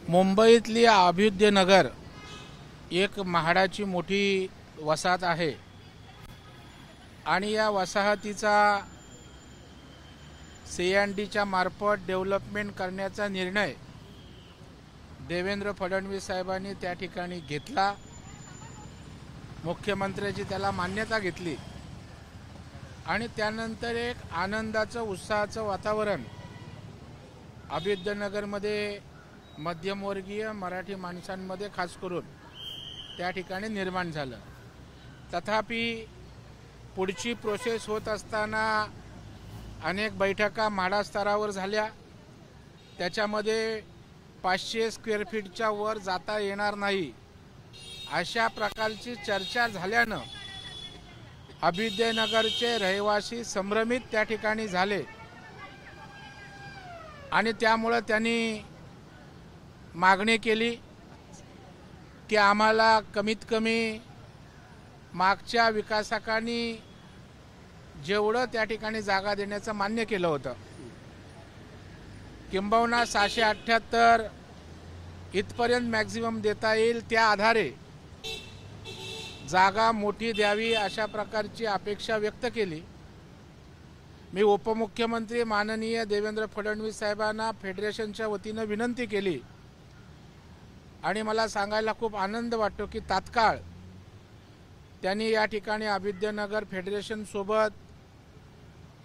मुंबईतली अभ्युदयनगर एक म्हाडाची मोठी वसाहत आहे आणि या वसाहतीचा CNDच्या मार्फत डेव्हलपमेंट करण्याचा निर्णय देवेंद्र फडणवीस साहेबांनी त्या ठिकाणी घेतला। मुख्यमंत्र्यांची त्याला मान्यता घेतली आणि त्यानंतर एक आनंदाचं उत्साहाचं वातावरण अभ्युदयनगरमध्ये मध्यमवर्गीय मराठी माणसांमध्ये खास करून त्या ठिकाणी निर्माण झालं। तथापि पुढची प्रोसेस होत असताना अनेक बैठका म्हाडा स्तरावर झाल्या। त्याच्यामध्ये 500 स्क्वेअर फीटच्या वर जाता येणार नाही अशा प्रकारची चर्चा झाल्यानं अभ्युदयनगरचे रहिवासी संभ्रमित त्या ठिकाणी झाले आणि त्यामुळे त्यांनी मागणी केली की आम्हाला कमीत कमी मागच्या विकासकांनी जेवढं त्या ठिकाणी जागा देण्याचं मान्य केलं होतं, किंबहुना 678 इथपर्यंत मॅक्झिमम देता येईल, त्या आधारे जागा मोठी द्यावी अशा प्रकारची अपेक्षा व्यक्त केली। मी उपमुख्यमंत्री माननीय देवेंद्र फडणवीस साहेबांना फेडरेशनच्या वतीनं विनंती केली आणि मला सांगायला खूप आनंद वाटतो की तात्काळ त्यांनी या ठिकाणी अभ्युदयनगर फेडरेशन सोबत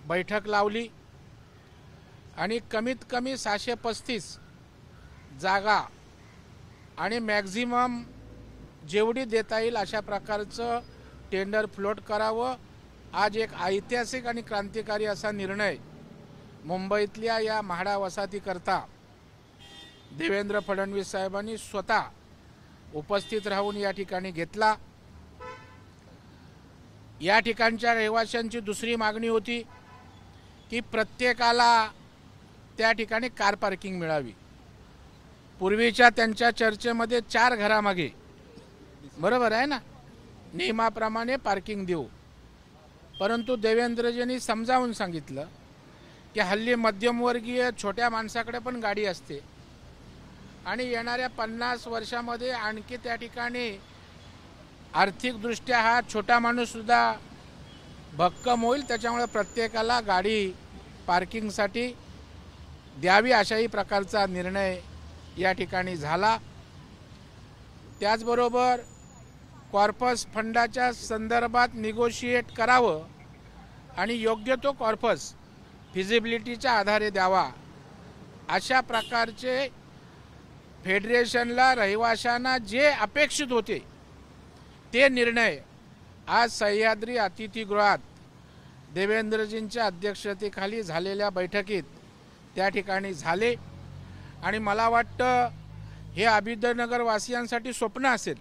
बैठक लावली आणि कमीत कमी 635 जागा आणि मॅक्झिमम जेवढी देता येईल अशा प्रकारचं टेंडर फ्लोट करावं। आज एक ऐतिहासिक आणि क्रांतिकारी असा निर्णय मुंबईतल्या या म्हाडा वसाहतीकरता देवेंद्र फडणवीस साहेबांनी स्वतः उपस्थित राहून या ठिकाणी घेतला। या ठिकाणच्या रहिवाशांची दुसरी मागणी होती की प्रत्येकाला त्या ठिकाणी कार पार्किंग मिळावी। पूर्वीच्या त्यांच्या चर्चेमध्ये 4 घरामागे, बरोबर आहे ना, नियमाप्रमाणे पार्किंग देऊ, परंतु देवेंद्रजींनी समजावून सांगितलं की हल्ली मध्यमवर्गीय छोट्या माणसाकडे पण गाडी असते आणि येणाऱ्या 50 वर्षामध्ये आणखी त्या ठिकाणी आर्थिकदृष्ट्या हा छोटा माणूससुद्धा भक्कम होईल, त्याच्यामुळे प्रत्येकाला गाडी पार्किंगसाठी द्यावी अशाही प्रकारचा निर्णय या ठिकाणी झाला। त्याचबरोबर कॉर्पस फंडाच्या संदर्भात निगोशिएट करावं आणि योग्य तो कॉर्पस फिजिबिलिटीच्या आधारे द्यावा अशा प्रकारचे फेडरेशनला रहिवाशांना जे अपेक्षित होते ते निर्णय आज सह्याद्री अतिथीगृहात देवेंद्रजींच्या अध्यक्षतेखाली झालेल्या बैठकीत त्या ठिकाणी झाले आणि मला वाटतं हे अभ्युदयनगर वासियांसाठी स्वप्न असेल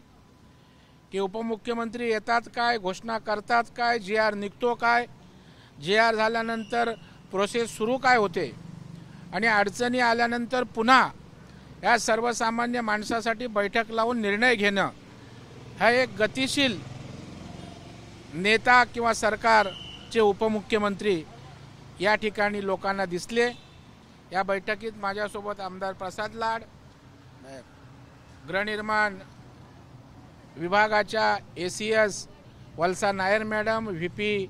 की उपमुख्यमंत्री येतात काय, घोषणा करतात काय, GR निघतो काय, GR झाल्यानंतर प्रोसेस सुरू काय होते आणि अडचणी आल्यानंतर पुन्हा या सर्वसामान्य माणसासाठी बैठक लावून निर्णय घेणं हा एक गतिशील नेता किंवा सरकारचे उपमुख्यमंत्री या ठिकाणी लोकांना दिसले। या बैठकीत माझ्यासोबत आमदार प्रसाद लाड, गृहनिर्माण विभागाच्या ACS Valsa Nair madam, VP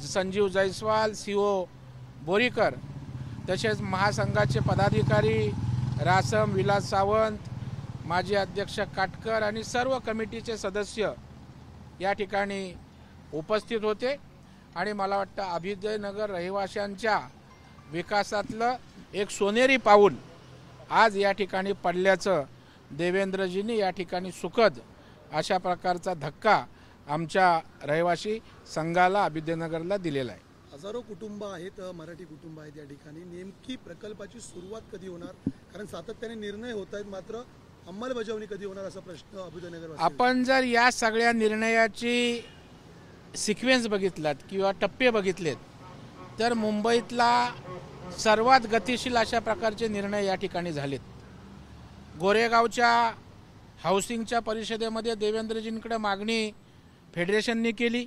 Sanjeev Jaiswal, CO Borikar, तसेच महासंघाचे पदाधिकारी रासम विलास सावंत, माजी अध्यक्ष काटकर आणि सर्व कमिटीचे सदस्य या ठिकाणी उपस्थित होते आणि मला वाटतं अभ्युदयनगर रहिवाशांच्या विकासातलं एक सोनेरी पाऊल आज या ठिकाणी पडल्याचं देवेंद्रजींनी या ठिकाणी सुखद अशा प्रकारचा धक्का आमच्या रहिवासी संघाला अभ्युदयनगरला दिलेला आहे। हजारो कुटुंब आहेत, मराठी कुटुंब आहेत या ठिकाणी, नेमकी प्रकल्पाची सुरुवात कधी होणार? कारण सातत्याने निर्णय होत आहेत, मात्र अंमलबजावणी कधी होणार असा प्रश्न अभ्युदयनगर। आपण जर या सगळ्या निर्णयाची सिक्वेन्स बघितलात किंवा टप्पे बघितलेत तर मुंबईतला सर्वात गतिशील अशा प्रकारचे निर्णय या ठिकाणी झालेत। गोरेगावच्या हाऊसिंगच्या परिषदेमध्ये देवेंद्रजींकडे मागणी फेडरेशनने केली,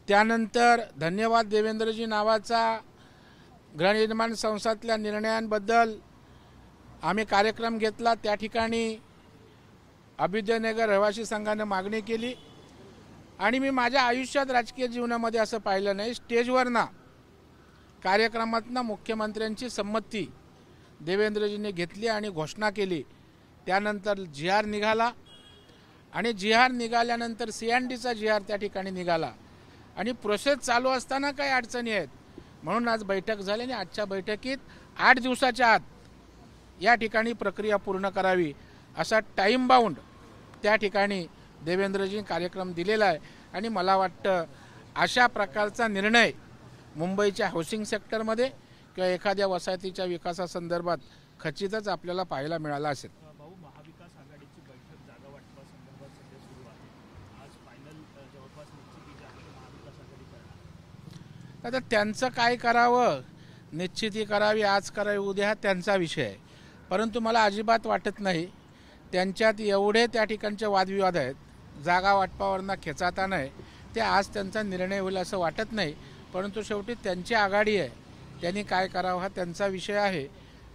त्यानंतर धन्यवाद देवेंद्रजी नावाचा गृहनिर्माण संस्थातल्या निर्णयांबद्दल आम्ही कार्यक्रम घेतला, त्या ठिकाणी अभ्युदयनगर रहिवासी संघानं मागणी केली आणि मी माझ्या आयुष्यात राजकीय जीवनामध्ये असं पाहिलं नाही, स्टेजवर ना कार्यक्रमातनं मुख्यमंत्र्यांची संमती देवेंद्रजींनी घेतली आणि घोषणा केली. त्यानंतर GR निघाला आणि GR निघाल्यानंतर CNDचा GR त्या ठिकाणी निघाला आणि प्रोसेस चालू असताना काही अडचणी आहेत म्हणून आज बैठक झाली आणि आजच्या बैठकीत 8 दिवसाच्या आत या ठिकाणी प्रक्रिया पूर्ण करावी असा टाईम बाउंड त्या ठिकाणी देवेंद्रजी कार्यक्रम दिलेला आहे. आणि मला वाटतं अशा प्रकारचा निर्णय मुंबईच्या हाऊसिंग सेक्टरमध्ये किंवा एखाद्या वसाहतीच्या विकासासंदर्भात खचितच आपल्याला पाहायला मिळाला असेल. भाऊ, महाविकास आघाडीची बैठक जागा वाटपासंदर्भात सध्या सुरू आहे. आज फायनल जवळपास निश्चिती जी आहे महाविकास आघाडी करणार. आता त्यांचं काय करावं, निश्चिती करावी, आज करावी, उद्या हा त्यांचा विषय आहे. परंतु मला अजिबात वाटत नाही त्यांच्यात एवढे त्या ठिकाणचे वादविवाद आहेत, जागा वाटपावरनं खेचाता नाही, ते आज त्यांचा निर्णय होईल असं वाटत नाही. परंतु शेवटी त्यांची आघाडी आहे, त्यांनी काय करावं हा त्यांचा विषय आहे.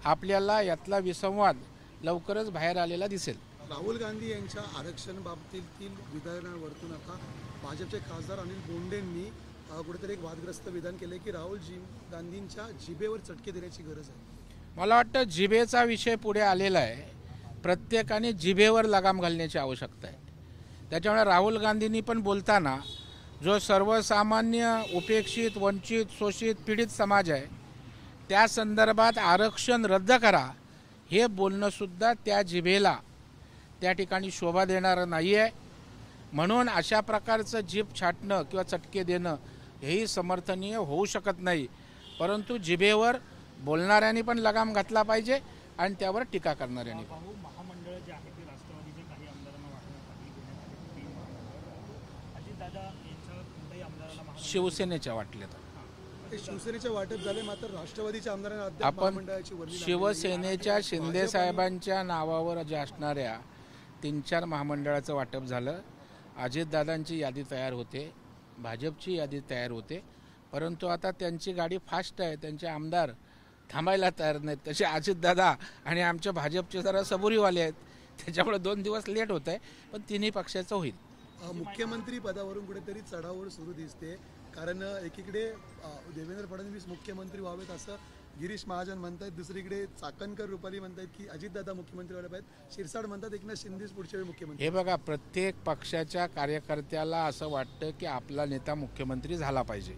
आपल्याला यातला विसंवाद लवकरच बाहेर आलेला दिसेल. राहुल गांधी यांच्या आरक्षण बाबतीतील विधानावरतून आता भाजपचे खासदार अनिल बोंडेंनी कुठेतरी एक वादग्रस्त विधान केले की राहुल गांधींच्या जिभेवर चटके देण्याची गरज आहे. मला वाटतं जिभेचा विषय पुढे आलेला आहे. प्रत्येकाने जिभेवर लगाम घालण्याची आवश्यकता आहे. त्याच्यामुळे राहुल गांधींनी पण बोलताना जो सर्वसामान्य उपेक्षित, वंचित, शोषित, पीडित समाज आहे त्या संदर्भात आरक्षण रद्द करा हे बोलणंसुद्धा त्या जिभेला त्या ठिकाणी शोभा देणारं नाही आहे. म्हणून अशा प्रकारचं जीभ छाटणं किंवा चटके देणं हेही समर्थनीय होऊ शकत नाही. परंतु जिभेवर बोलणाऱ्यांनी पण लगाम घातला पाहिजे आणि त्यावर टीका करणाऱ्यांनी. भाऊ, महामंडळ जे आहे ते राष्ट्रवादीच्या काही आमदारांना वाटण्यात आली, देण्यात आली. 3 महामंडळ अजितदादा यांच्या कोणत्याही आमदाराला शिवसेनेच्या वाटल्यात. ते शिवसेनेच्या वाटप झाले, मात्र राष्ट्रवादीच्या आमदारांना अद्याप आपण महामंडळाची वर्णी लागली नाही. शिवसेनेच्या शिंदे साहेबांच्या नावावर जे असणाऱ्या 3-4 महामंडळाचं वाटप झालं. अजितदादांची यादी तयार होते, भाजपची यादी तयार होते. परंतु आता त्यांची गाडी फास्ट आहे, त्यांचे आमदार थांबायला तयार नाहीत. तसे अजितदादा आणि आमच्या भाजपचे जरा सबुरीवाले आहेत, त्याच्यामुळे 2 दिवस लेट होत आहे, पण तिन्ही पक्षाचं होईल. मुख्यमंत्री पदावरून कुठेतरी चढाओढ सुरू दिसते, कारण एकीकडे देवेंद्र फडणवीस मुख्यमंत्री व्हावेत असं गिरीश महाजन म्हणतात, दुसरीकडे चाकणकर रुपाली म्हणतात की अजितदादा मुख्यमंत्री व्हायला पाहिजेत, शिरसाट म्हणतात एकनाथ शिंदेच पुढच्या वेळी मुख्यमंत्री. हे बघा, प्रत्येक पक्षाच्या कार्यकर्त्याला असं वाटतं की आपला नेता मुख्यमंत्री झाला पाहिजे.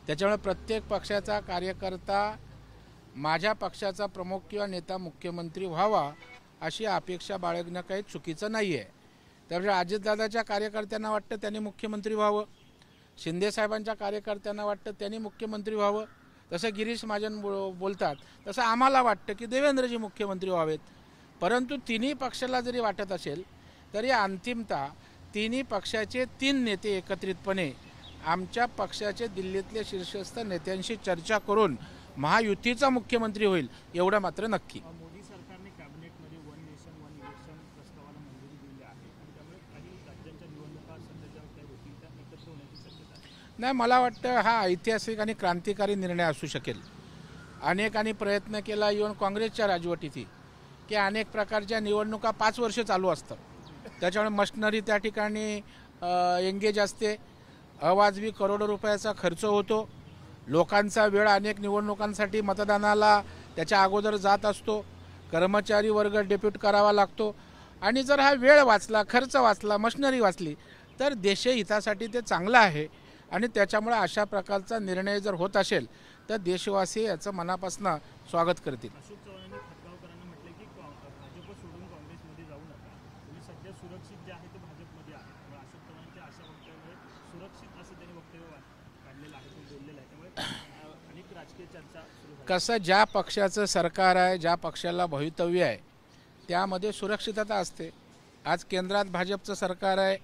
त्याच्यामुळे प्रत्येक पक्षाचा कार्यकर्ता माझ्या पक्षाचा प्रमुख किंवा नेता मुख्यमंत्री व्हावा अशी अपेक्षा बाळगणं काही चुकीचं नाही आहे. त्यामुळे अजितदादाच्या कार्यकर्त्यांना वाटतं त्यांनी मुख्यमंत्री व्हावं, शिंदेसाहेबांच्या कार्यकर्त्यांना वाटतं त्यांनी मुख्यमंत्री व्हावं. तसं गिरीश महाजन बोलतात तसं आम्हाला वाटतं की देवेंद्रजी मुख्यमंत्री व्हावेत. परंतु तिन्ही पक्षाला जरी वाटत असेल तरी अंतिमतः तिन्ही पक्षाचे 3 नेते एकत्रितपणे आमच्या पक्षाचे दिल्लीतले शीर्षस्थ नेत्यांशी चर्चा करून महायुतीचा मुख्यमंत्री होईल एवढं मात्र नक्की. मोदी सरकारने कॅबिनेटमध्ये 1 नेशन 1 इलेक्शन प्रस्तावाला मंजुरी दिली आहे आणि त्यामुळे काही राज्यांच्या निवडणुका सध्याच्या काही होतील त्या एकत्र होण्याची शक्यता आहे. नाही, मला वाटतं हा ऐतिहासिक आणि क्रांतिकारी निर्णय असू शकेल. अनेकांनी प्रयत्न केला, इव्हन काँग्रेसच्या राजवटीतही, की अनेक प्रकारच्या निवडणुका 5 वर्ष चालू असतात. त्याच्यामुळे मशिनरी त्या ठिकाणी एंगेज असते, अवाजवी करोडो रुपयाचा खर्च होतो, लोकांचा वेळ अनेक निवडणुकांसाठी मतदानाला त्याच्या अगोदर जात असतो, कर्मचारी वर्ग डेप्यूट करावा लागतो. आणि जर हा वेळ वाचला, खर्च वाचला, मशिनरी वाचली तर देशहितासाठी ते चांगलं आहे. आणि त्याच्यामुळे अशा प्रकारचा निर्णय जर होत असेल तर देशवासी याचं मनापासून स्वागत करतील. अशोक चव्हाणांनी खटगावकरांना म्हटलं की भाजप सोडून काँग्रेसमध्ये जाऊ नका, तुम्ही सध्या सुरक्षित जे आहे ते भाजपमध्ये आहे. त्यामुळे अशोक चव्हाणांच्या अशा वक्तव्यामुळे सुरक्षित असं त्यांनी वक्तव्य काढलेलं आहे, ते बोललेलं आहे. त्यामुळे अनेक राजकीय चर्चा सुरू झाल्या. कसं ज्या पक्षाचं सरकार आहे, ज्या पक्षाला भवितव्य आहे त्यामध्ये सुरक्षितता असते. आज केंद्रात भाजपचं सरकार आहे,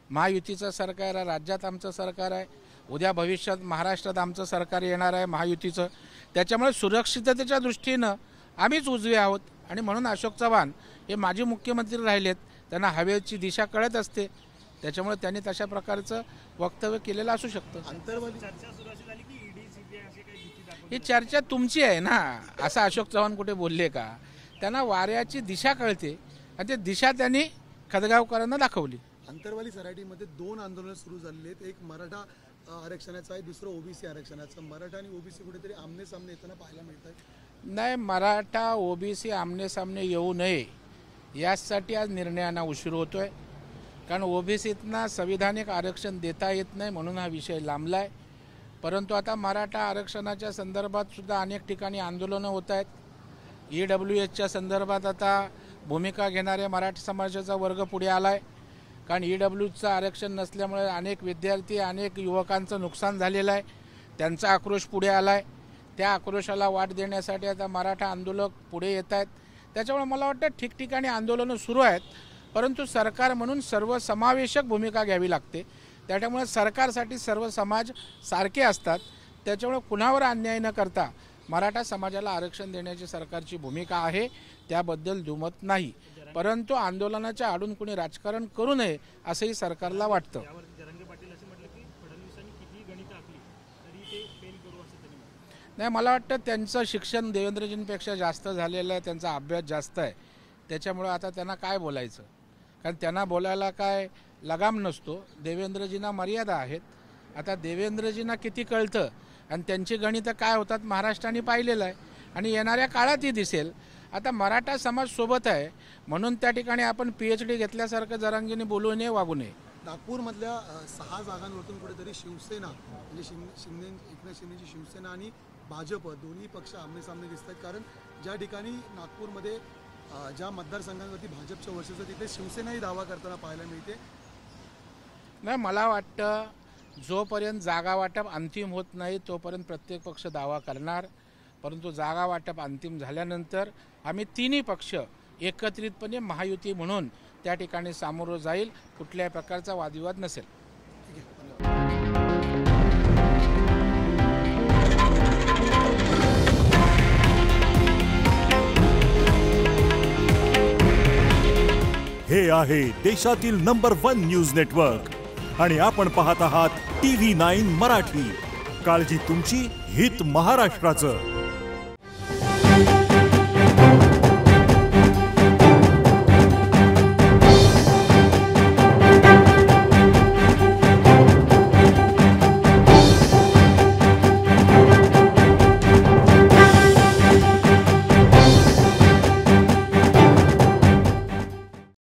महायुतीचं सरकार आहे, राज्यात आमचं सरकार आहे, उद्या भविष्यात महाराष्ट्रात आमचं सरकार येणार आहे महायुतीचं. त्याच्यामुळे सुरक्षिततेच्या दृष्टीनं आम्हीच उजवे आहोत. आणि म्हणून अशोक चव्हाण हे माजी मुख्यमंत्री राहिलेत, त्यांना हवेची दिशा कळत असते. त्याच्यामुळे त्यांनी तशा प्रकारचं वक्तव्य केलेलं असू शकतं. चर्चा सुरू अशी झाली की ईडी, सीबीआय असे काही भीती दाखवली. ही चर्चा तुमची आहे ना, असं अशोक चव्हाण कुठे बोलले का? त्यांना वाऱ्याची दिशा कळते आणि ती दिशा त्यांनी खदगावकरांना दाखवली. अंतरवाली सराटीमध्ये 2 आंदोलनं सुरू झालेली आहेत. एक मराठा आरक्षणाचं आहे, दुसरं ओबीसी आरक्षणाचं. मराठा आणि ओबीसी कुठेतरी आमने सामने येताना पाहायला मिळत आहे. नाही, मराठा ओबीसी आमने सामने येऊ नये यासाठी आज निर्णयांना उशीर होतोय. कारण ओबीसीतना संविधानिक आरक्षण देता येत नाही म्हणून हा विषय लांबला आहे. परंतु आता मराठा आरक्षणाच्या संदर्भात सुद्धा अनेक ठिकाणी आंदोलनं होत आहेत. EWSच्या संदर्भात आता भूमिका घेणाऱ्या मराठा समाजाचा वर्ग पुढे आला आहे. कारण EWSचं आरक्षण नसल्यामुळे अनेक विद्यार्थी अनेक युवकांचं नुकसान झालेलं आहे. त्यांचा आक्रोश पुढे आला आहे. त्या आक्रोशाला वाट देण्यासाठी आता मराठा आंदोलक पुढे येत आहेत. त्याच्यामुळे मला वाटतं ठिकठिकाणी आंदोलनं सुरू आहेत. परंतु सरकार म्हणून सर्वसमावेशक भूमिका घ्यावी लागते. त्याच्यामुळे सरकारसाठी सर्व समाज सारखे असतात. त्याच्यामुळे कुणावर अन्याय न करता मराठा समाजाला आरक्षण देण्याची सरकारची भूमिका आहे, त्याबद्दल दुमत नाही. परंतु आंदोलनाच्या आडून कुणी राजकारण करू नये असंही सरकारला वाटतं. जरांगे पाटील असं म्हटलं की फडणवीसांनी किती गणित आखली तरी ते फेल करू असं त्यांनी म्हटलं. नाही, मला वाटतं त्यांचं शिक्षण देवेंद्रजींपेक्षा जास्त झालेलं आहे, त्यांचा अभ्यास जास्त आहे. त्याच्यामुळं आता त्यांना काय बोलायचं, कारण त्यांना बोलायला काय लगाम नसतो. देवेंद्रजींना मर्यादा आहेत. आता देवेंद्रजींना किती कळतं आणि त्यांची गणितं काय होतात महाराष्ट्राने पाहिलेलं आहे आणि येणाऱ्या काळातही दिसेल. आता मराठा समाज सोबत आहे म्हणून त्या ठिकाणी आपण PhD घेतल्यासारखं जरांगीने बोलू नये, वागू नये. नागपूरमधल्या 6 जागांवरतून कुठेतरी शिवसेना म्हणजे एकनाथ शिंदेची शिवसेना आणि भाजप दोन्ही पक्ष आमनेसामने दिसत आहेत. कारण ज्या ठिकाणी नागपूरमध्ये ज्या मतदारसंघांवरती भाजपचं वर्चस्व तिथे शिवसेनाही दावा करताना पाहायला मिळते. नाही, मला वाटतं जोपर्यंत जागा वाटप अंतिम होत नाही तोपर्यंत प्रत्येक पक्ष दावा करणार. परंतु जागा वाटप अंतिम झाल्यानंतर आम्ही तिन्ही पक्ष एकत्रितपणे महायुती म्हणून त्या ठिकाणी सामोरं जाईल. कुठल्याही प्रकारचा वादविवाद नसेल. हे आहे देशातील नंबर 1 न्यूज नेटवर्क आणि आपण पाहत आहात TV9 मराठी. काळजी तुमची, हित महाराष्ट्राचं.